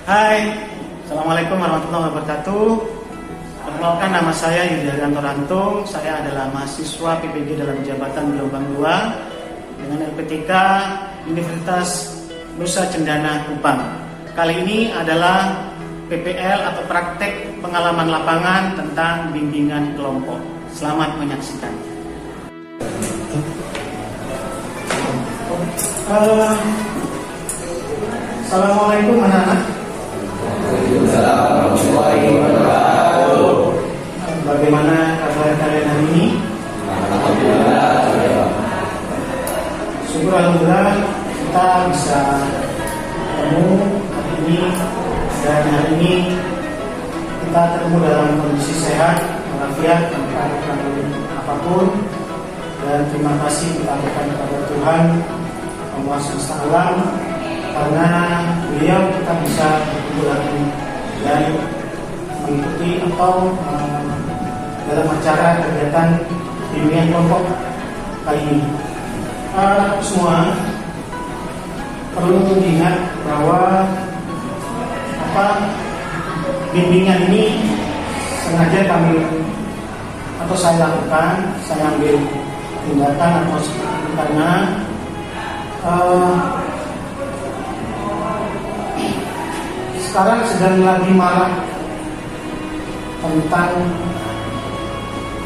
Hai, Assalamualaikum warahmatullahi wabarakatuh. Perkenalkan, nama saya Yudianto Rantung. Saya adalah mahasiswa PPG dalam jabatan gelombang 2 dengan LPTK Universitas Nusa Cendana Kupang. Kali ini adalah PPL atau praktek pengalaman lapangan tentang bimbingan kelompok. Selamat menyaksikan. Assalamualaikum anak-anak. Bagaimana kabar kalian hari ini? Syukur alhamdulillah kita bisa ketemu hari ini, dan hari ini kita ketemu dalam kondisi sehat walafiat tanpa gangguan apapun, dan terima kasih kita berikan kepada Tuhan Yang Semesta Alam karena beliau kita bisa berkumpul lagi dan mengikuti atau dalam acara kegiatan bimbingan kelompok kali ini. Semua perlu diingat bahwa bimbingan ini sengaja kami atau saya lakukan, saya ambil tindakan atau karena sekarang sedang lagi marak tentang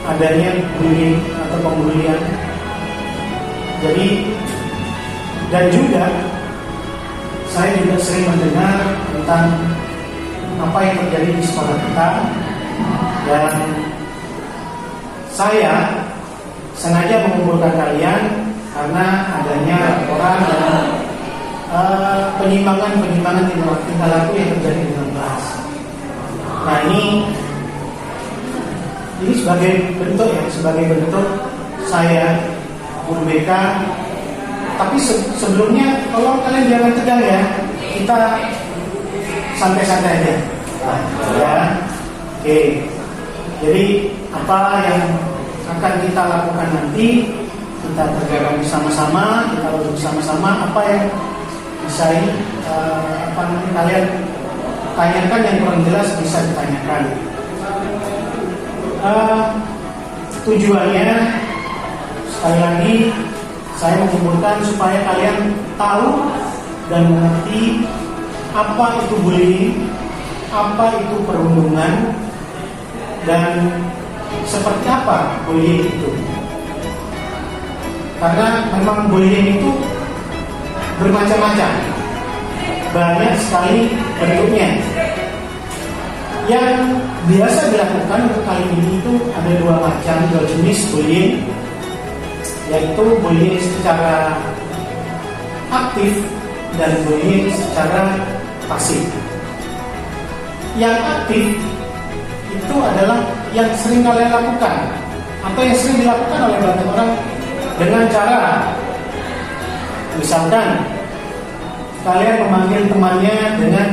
adanya bullying atau pembulian. Jadi, dan juga saya juga sering mendengar tentang apa yang terjadi di sekolah kita, dan saya sengaja mengumpulkan kalian karena adanya laporan dan penyimpangan tingkah laku yang terjadi di dalam kelas. Nah, ini sebagai bentuk saya guru BK. Tapi sebelumnya tolong kalian jangan tegang ya, kita santai-santai aja ya. Oke, jadi apa yang akan kita lakukan nanti, kita kerjakan bersama-sama, kita urus bersama-sama. Apa yang bisa nanti kalian tanyakan yang kurang jelas bisa ditanyakan. Tujuannya sekali lagi saya mengumpulkan supaya kalian tahu dan mengerti apa itu bullying, apa itu perundungan, dan seperti apa bullying itu. Karena memang bullying itu bermacam-macam, banyak sekali bentuknya. Yang biasa dilakukan untuk kali ini itu ada dua jenis bullying, yaitu bullying secara aktif dan bullying secara pasif. Yang aktif itu adalah yang sering kalian lakukan atau yang sering dilakukan oleh banyak orang dengan cara, misalkan kalian memanggil temannya dengan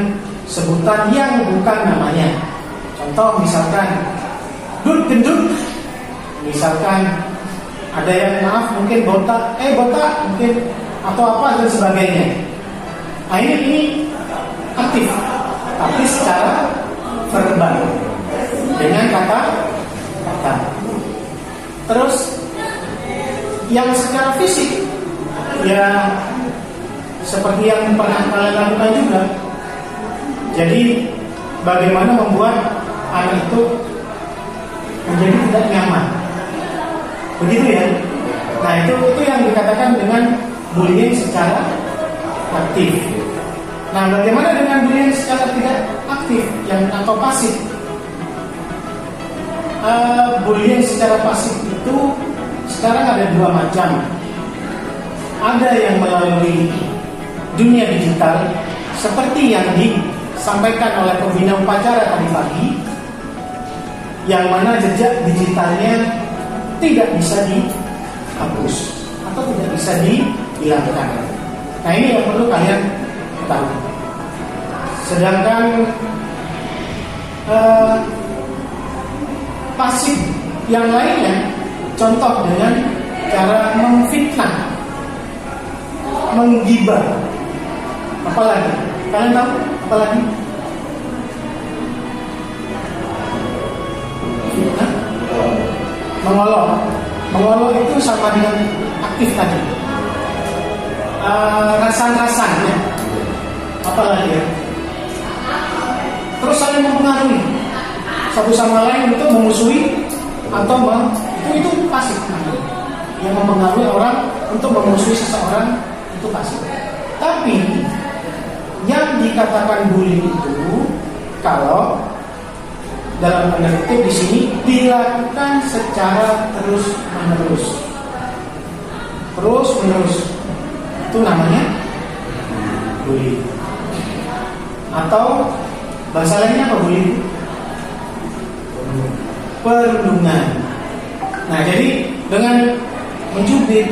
sebutan yang bukan namanya. Contoh misalkan Dut gendut, misalkan ada yang mungkin botak mungkin, atau apa dan sebagainya. Nah, ini aktif, tapi secara verbal dengan kata-kata. Terus yang secara fisik ya seperti yang pernah kalian lakukan juga. Jadi bagaimana membuat anak itu menjadi tidak nyaman, begitu ya. Nah, itu yang dikatakan dengan bullying secara aktif. Nah, bagaimana dengan bullying secara tidak aktif atau pasif? Bullying secara pasif itu sekarang ada dua macam. Ada yang melalui dunia digital seperti yang disampaikan oleh pembina upacara tadi pagi, yang mana jejak digitalnya tidak bisa dihapus atau tidak bisa dihilangkan. Nah, ini yang perlu kalian tahu. Sedangkan pasif yang lainnya, contoh dengan cara memfitnah, menggibah, apalagi kalian tahu apalagi Mengolok itu sama dengan aktif tadi. Rasan-rasan ya. Apalagi ya. Terus saling mempengaruhi satu sama lain untuk memusuhi atau itu pasif namanya. Yang mempengaruhi orang untuk memusuhi seseorang itu pasif. Tapi yang dikatakan bullying itu kalau dalam tanda kutip di sini dilakukan secara terus-menerus. Itu namanya bullying. Atau bahasa lainnya apa bullying? Perundungan. Nah, jadi dengan mencubit,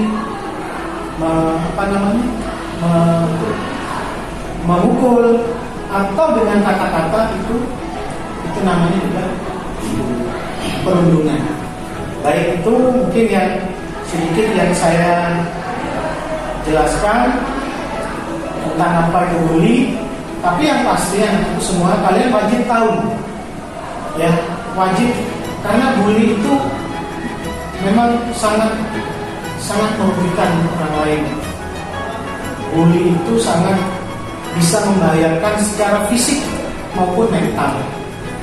memukul atau dengan kata-kata itu namanya juga perundungan. Baik, itu mungkin yang sedikit yang saya jelaskan tentang apa itu bully. Tapi yang pasti itu semua kalian wajib tahu, ya, wajib, karena bully itu memang sangat merugikan orang lain. Bully itu sangat bisa membahayakan secara fisik maupun mental.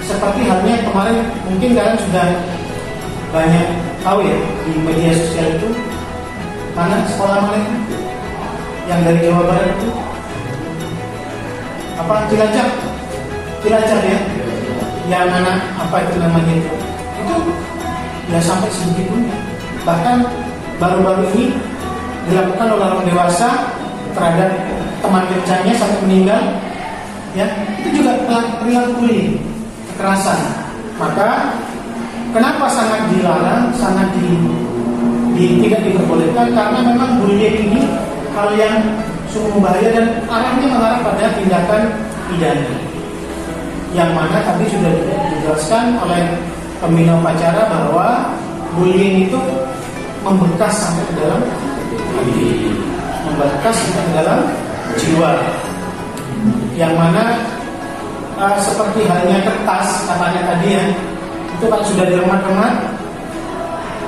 Seperti halnya kemarin mungkin kalian sudah banyak tahu ya di media sosial itu, mana sekolah mana itu yang dari Jawa Barat itu apa, Cilacap ya, yang anak apa itu namanya itu ya sampai sebegitu. Bahkan baru-baru ini dilakukan oleh orang dewasa terhadap teman kencangnya sampai meninggal, ya, itu juga perilaku bullying, kekerasan. Maka kenapa sangat dilarang, sangat tidak diperbolehkan? Karena memang bullying ini hal yang sungguh bahaya dan arahnya mengarah pada tindakan pidana. Yang mana tadi sudah dijelaskan oleh pembina upacara bahwa bullying itu membekas sampai ke dalam hati, membekas sampai ke dalam jiwa. Yang mana seperti halnya kertas katanya tadi ya, itu kan sudah diremat-remat,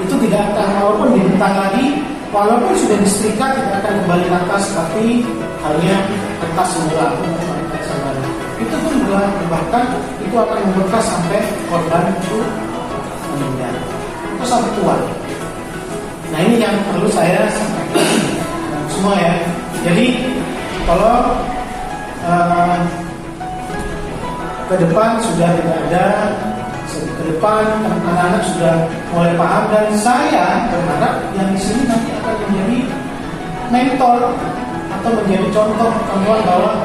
itu tidak akan, walaupun dibentang lagi, walaupun sudah disetrika, tidak akan kembali rata seperti halnya kertas semula. Itu pun juga bahkan itu akan membekas sampai korban itu meninggal, itu sampai tua. Nah, ini yang perlu saya sampaikan semua ya. Jadi kalau ke depan sudah tidak ada, ke depan anak-anak sudah mulai paham, dan saya berharap yang di sini nanti akan menjadi mentor atau menjadi contoh bahwa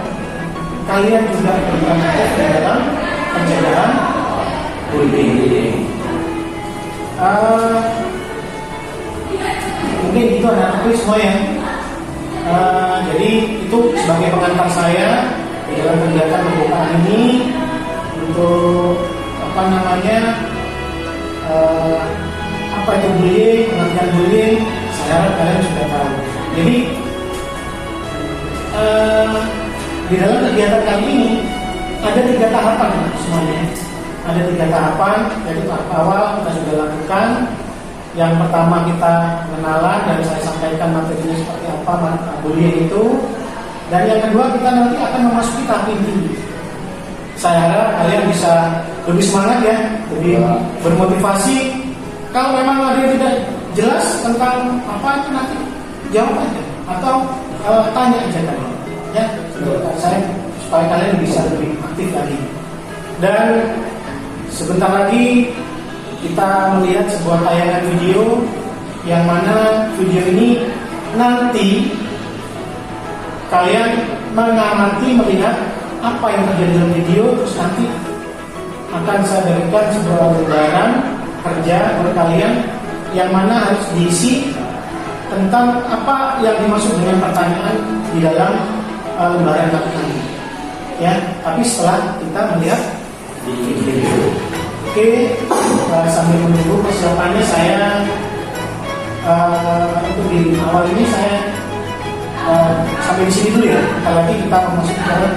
kalian juga berperan aktif dalam pencegahan bullying. Mungkin itu anak-anakku semua ya. Jadi itu sebagai pengantar saya di dalam kegiatan pembukaan ini untuk apa itu bullying, pengertian bullying. Saya harap kalian sudah tahu. Jadi di dalam kegiatan kali ini ada 3 tahapan semuanya. Ada 3 tahapan. Jadi tahap awal kita sudah lakukan. Yang pertama kita mengenalan dan saya sampaikan materinya seperti apa bullying itu. Dan yang kedua kita nanti akan memasuki tahap inti. Saya harap kalian bisa lebih semangat ya, lebih bermotivasi. Kalau memang ada yang tidak jelas tentang apa itu nanti jawab aja atau tanya aja kalian. Ya, saya supaya kalian bisa lebih aktif lagi. Dan sebentar lagi kita melihat sebuah tayangan video yang mana video ini nanti kalian mengamati, melihat apa yang terjadi dalam video, terus nanti akan saya berikan sebuah lembaran kerja oleh kalian yang mana harus diisi tentang apa yang dimaksud dengan pertanyaan di dalam lembaran kami. Ya, tapi setelah kita melihat video. Oke, sambil menunggu persiapannya saya untuk di awal ini saya sampai di sini dulu ya. Kalau lagi kita memasuki jalan.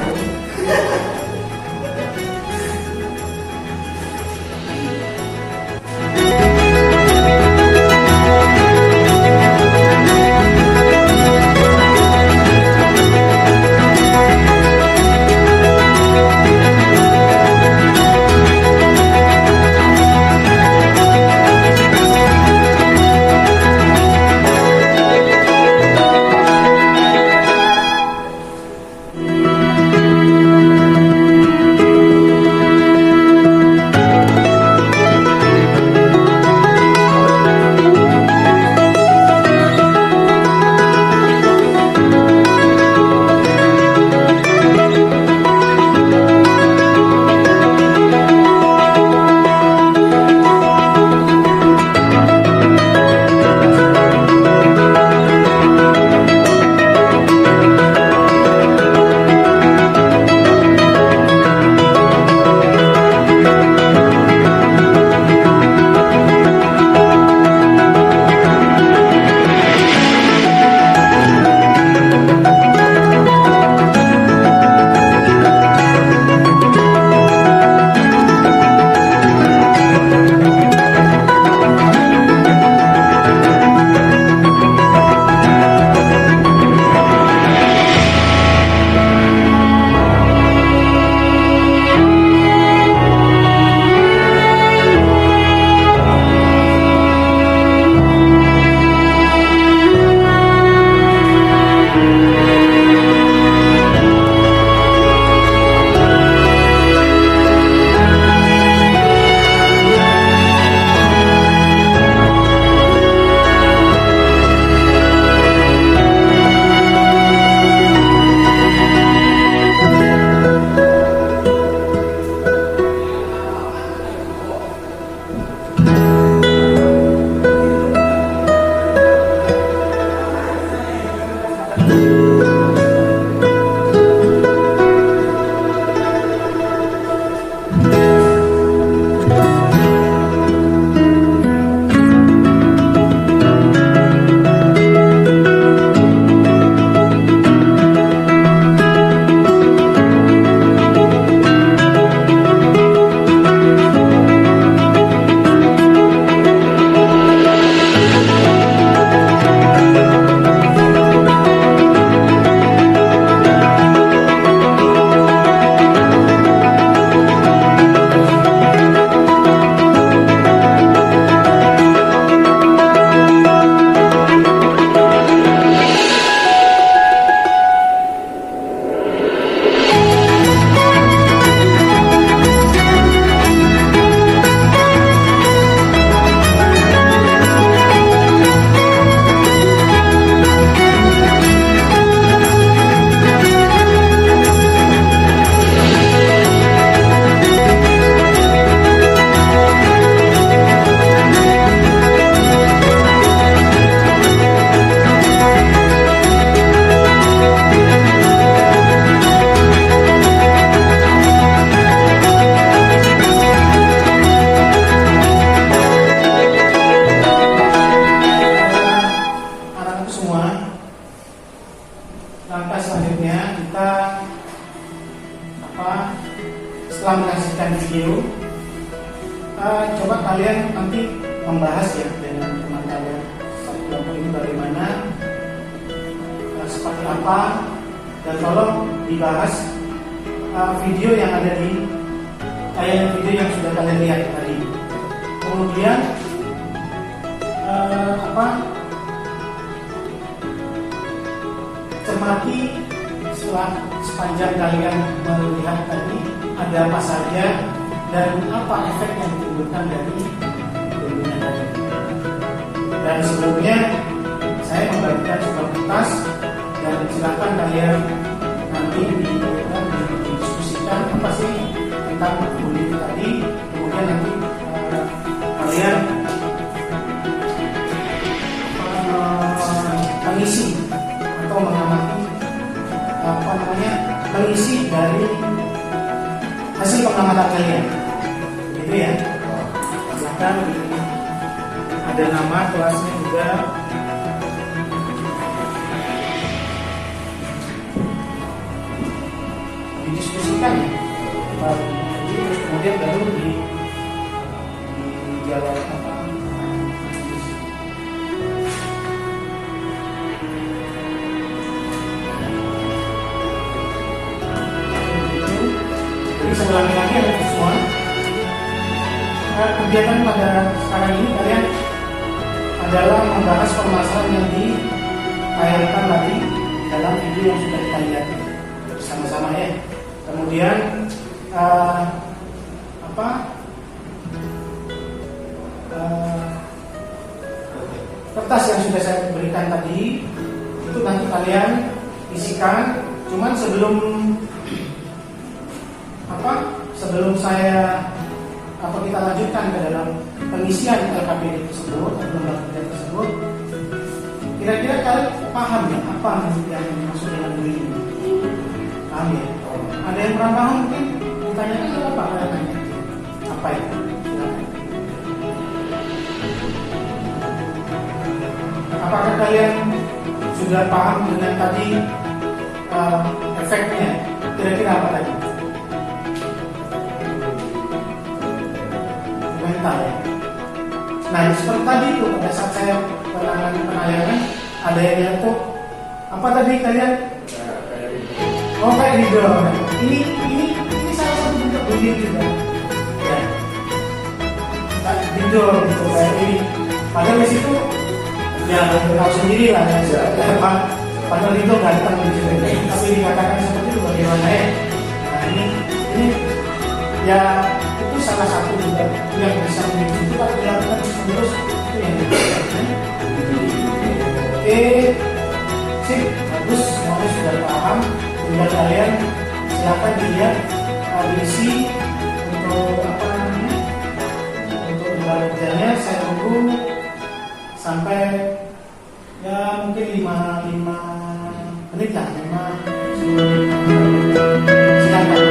kita setelah menyaksikan video, coba kalian nanti membahas ya dengan teman kalian satu kelompok ini bagaimana, seperti apa, dan tolong dibahas video yang ada di video yang sudah kalian lihat tadi. Kemudian cermati sepanjang kalian melihat tadi ada apa saja dan apa efek yang ditimbulkan dari bimbingan tadi. Dan sebelumnya saya membagikan sebuah kertas dan silakan kalian nanti didiskusikan apa sih tentang bullying tadi. Kemudian nanti kalian mengisi atau mengamati mengisi dari hasil pengamatan kalian, gitu ya. Silakan ada nama kelasnya juga. Didiskusikan ya. Kemudian baru dijawab Sebelah lagi ada semua. Kegiatan pada sekarang ini kalian adalah membahas permasalahan yang ditayangkan tadi dalam video yang sudah kita lihat bersama-sama ya. Kemudian kertas yang sudah saya berikan tadi itu nanti kalian isikan. Cuman sebelum kita lanjutkan ke dalam pengisian LKPD tersebut atau lembar kerja tersebut, kira-kira kalian paham ya apa yang dimaksud dengan bullying? Paham ya? Ada yang kurang paham mungkin ditanyakan atau apa kalian tanya? Apa itu? Apakah kalian sudah paham dengan tadi efeknya? Kira-kira apa tadi? Mental ya. Nah seperti tadi itu pada saat saya menangani penayangan ada yang lihat tuh apa tadi kalian? Oh kayak gitu. Ini salah satu bentuk bullying juga. Ya. Tidur gitu kayak ini. Padahal di situ ya tahu sendiri lah ya. Padahal itu ganteng gitu. Tapi dikatakan seperti itu bagaimana ya? Nah ini ya itu salah satu juga yang bisa menjadi itu kalau dilakukan terus itu yang dilakukan. Oke, sip, bagus, semuanya sudah paham. Kemudian kalian silakan dilihat diisi untuk untuk lembar kerjanya. Saya tunggu sampai ya mungkin 5 menit lah, 5 menit. Silakan.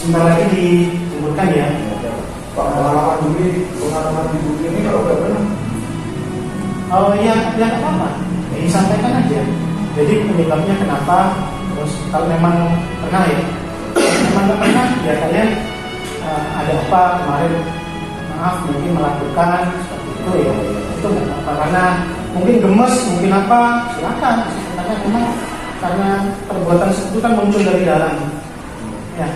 Sebentar lagi dikumpulkan ya. Pak, pengalaman di buku ini kalau nggak benar? Oh ya apa-apa. Ini sampaikan aja. Jadi penyebabnya kenapa? Terus kalau memang pernah ya, memang nggak pernah ya kalian ada apa kemarin? Maaf mungkin melakukan seperti itu ya. Itu nggak apa karena mungkin gemes, mungkin apa, silakan. Karena memang karena perbuatan itu kan muncul dari dalam. Ya.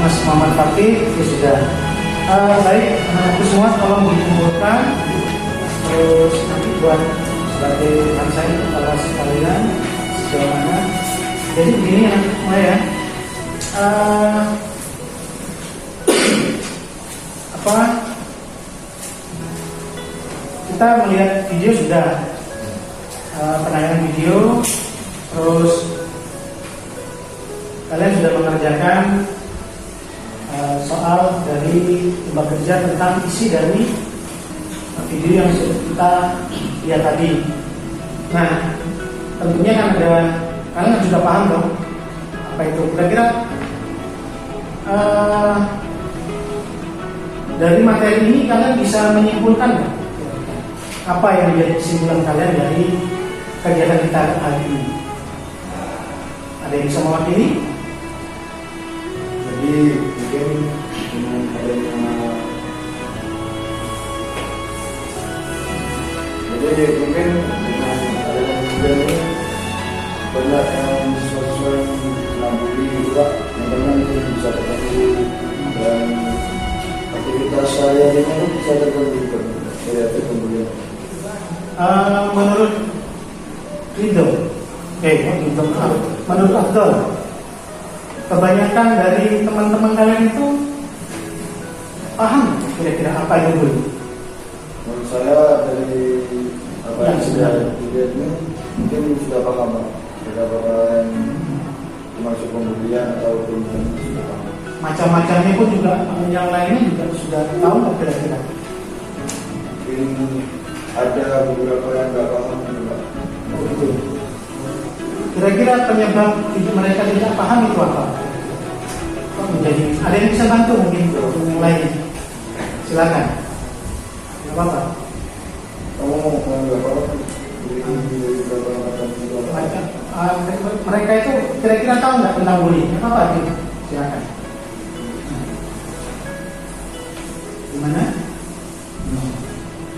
Mas Muhammad Fatih ya sudah. Baik, anak-anakku semua tolong dikumpulkan, terus nanti buat sebagai teman saya kepala sekalian sejauh mana. Jadi begini ya, mulai ya. Kita melihat video sudah, penayangan video, terus kalian sudah mengerjakan soal dari lomba kerja tentang isi dari video yang sudah kita lihat tadi. Nah, tentunya kan ada, kalian sudah paham dong apa itu. Kira-kira dari materi ini kalian bisa menyimpulkan nggak? Apa yang menjadi kesimpulan kalian dari kegiatan kita hari ini? Ada yang bisa mewakili? Jadi mungkin dengan adanya ini banyak yang siswa-siswa yang mengambil juga teman-teman itu bisa terganggu dan aktivitas sehari-harinya itu bisa terganggu dari kemudian. Menurut Ridho, menurut Abdul, kebanyakan dari teman-teman kalian itu paham kira-kira apa itu dulu? Menurut saya dari apa yang sudah dilihat ini mungkin sudah paham, sudah paham termasuk pembelian ataupun sudah paham. Macam-macamnya pun juga yang lainnya juga sudah tahu nggak kira-kira? Mungkin ada beberapa yang nggak paham juga. Betul. Kira-kira penyebab mereka tidak paham itu apa? Kok menjadi? Ada yang bisa bantu mungkin yang lain? Silakan. Tidak apa-apa. Kamu nggak paham? Mereka itu kira-kira tahu nggak tentang bullying? Apa-apa? Silakan. Gimana?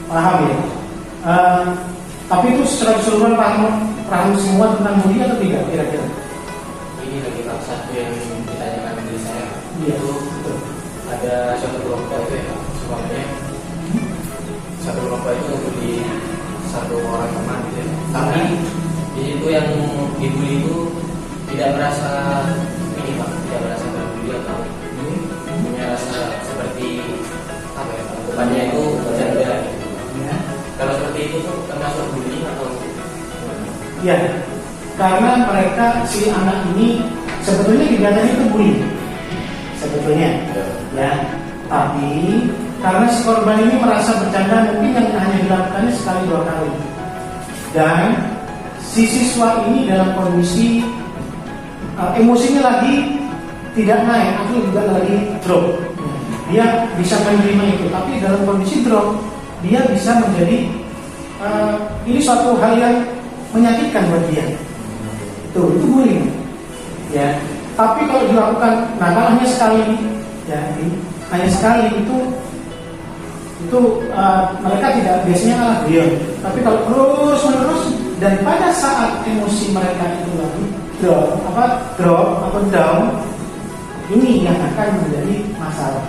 Paham ya? Tapi itu secara keseluruhan paham semua tentang bullying atau tidak kira-kira? Ini lagi Pak, satu yang ditanyakan dari saya. Iya, Itu betul. ada suatu kelompok itu ya, semuanya satu kelompok itu untuk di satu orang teman gitu ya. Tapi di situ yang dibully itu tidak merasa ini Pak, tidak merasa terbully atau punya rasa seperti apa ya, bebannya itu bercanda gitu. Ya. Kalau seperti itu tuh termasuk bullying atau? Ya, karena mereka si anak ini sebetulnya kegiatannya itu bullying sebetulnya, ya. Tapi karena si korban ini merasa bercanda, mungkin yang hanya dilakukannya sekali dua kali, dan si siswa ini dalam kondisi emosinya lagi tidak naik, atau juga lagi drop. Dia bisa menerima itu, tapi dalam kondisi drop dia bisa menjadi ini suatu hal yang menyakitkan buat dia. Itu bullying, ya. Tapi kalau dilakukan, nah kalau hanya sekali, ya, hanya sekali itu mereka tidak biasanya kalah diam. Tapi kalau terus menerus dan pada saat emosi mereka itu lagi drop atau down, ini yang akan menjadi masalah.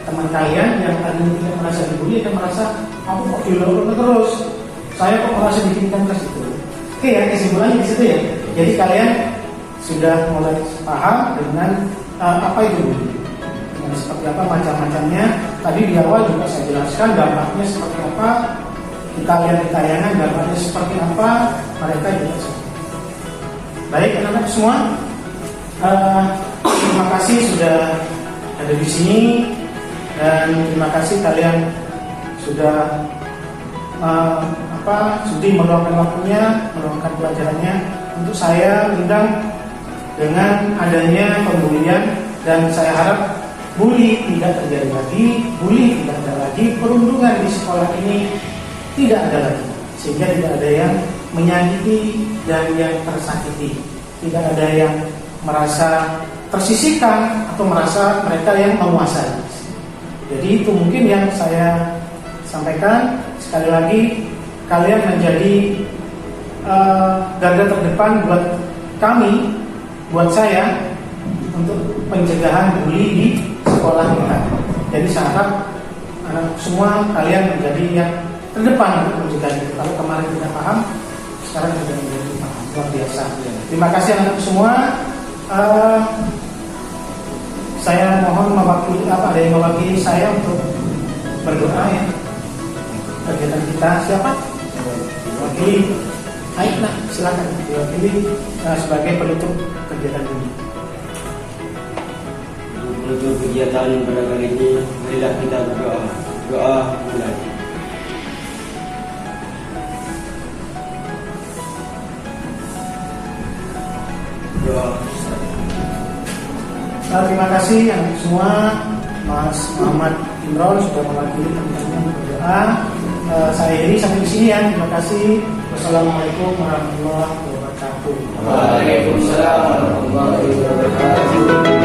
Teman kalian yang tadi tidak merasa dibully akan merasa aku kok dilorong terus, saya kok merasa dibikinkan terus itu. Oke ya, kesimpulannya di situ ya. Jadi kalian sudah mulai paham dengan apa itu bullying, dengan seperti apa macam-macamnya. Tadi di awal juga saya jelaskan dampaknya seperti apa. Kita lihat di tayangan dampaknya seperti apa, mereka juga seperti itu. Baik anak-anak semua, terima kasih sudah ada di sini, dan terima kasih kalian sudah sudi meluangkan waktunya, meluangkan pelajarannya untuk saya undang dengan adanya pembulian, dan saya harap bully tidak terjadi lagi, bully tidak ada lagi, perundungan di sekolah ini tidak ada lagi, sehingga tidak ada yang menyakiti dan yang tersakiti, tidak ada yang merasa tersisihkan atau merasa mereka yang menguasai. Jadi itu mungkin yang saya sampaikan. Sekali lagi, kalian menjadi garda terdepan buat kami, buat saya, untuk pencegahan bully di sekolah kita. Jadi saya harap anak semua kalian menjadi yang terdepan untuk mencegah itu. Kalau kemarin tidak paham, sekarang sudah menjadi paham. Luar biasa. Terima kasih anak semua. Saya mohon mewakili ada yang mewakili saya untuk berdoa ya. Kegiatan kita siapa? Wakili. Baik, nah silakan diwakili sebagai penutup kegiatan ini. Untuk kegiatan pada kali ini, marilah kita berdoa. Doa mulai. Doa. Terima kasih yang semua. Mas Muhammad Imron sudah mewakili teman-teman berdoa. Saya ini sampai di sini ya. Terima kasih. Wassalamualaikum warahmatullahi wabarakatuh. Waalaikumsalam warahmatullahi wabarakatuh.